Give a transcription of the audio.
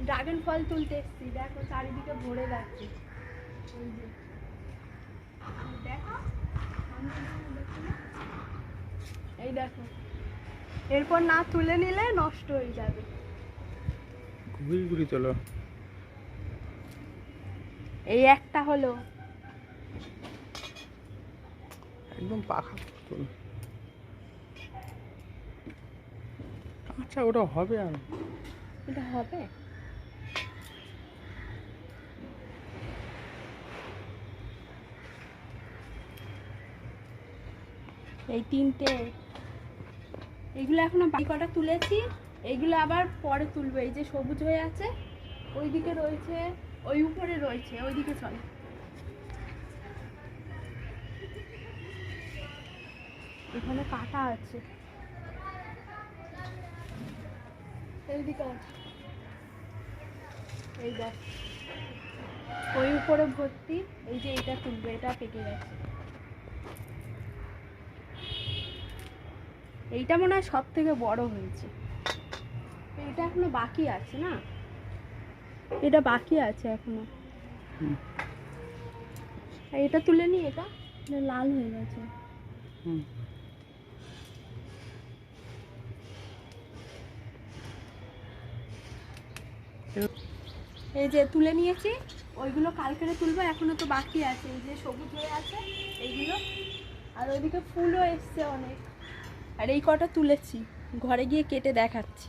Dragon ফল তুলতে এসছি, দেখো চারিদিকে ভরে যাচ্ছে। ওই যে দেখো, এই দেখো, এরপর না তুলে নিলে নষ্ট হয়ে যাবে। ঘুরি ঘুরি চলো। এই একটা হলো, একদম পাখা তোল। আচ্ছা ওটা হবে আর এটা হবে। এই তিনটে, এইগুলো এখনো বাকি কটা তুলেছি, এইগুলো আবার পরে তুলবো। এই যে সবুজ হয়ে আছে, ওইদিকে রয়েছে, ওই উপরে রয়েছে, ওইদিকে চলো। এখানে কাটা আছে, এইদিকে আছে, এই দেখ, ওই উপরে ভর্তি। এই যে এটা তুলবে, এটা পেকে গেছে। এইটা মনে হয় সব থেকে বড় হয়েছে। এটা এখনো বাকি আছে না, এটা বাকি আছে এখনো। এটা তুলে নি, এটা লাল হয়ে গেছে। এই যে তুলে নিয়েছি, ওইগুলো কালকে তুলবো, এখনো তো বাকি আছে। এই যে সবুজ হয়ে আছে এইগুলো, আর ওইদিকে ফুলও এসছে অনেক। আর এই কটা তুলেছি, ঘরে গিয়ে কেটে দেখাচ্ছি।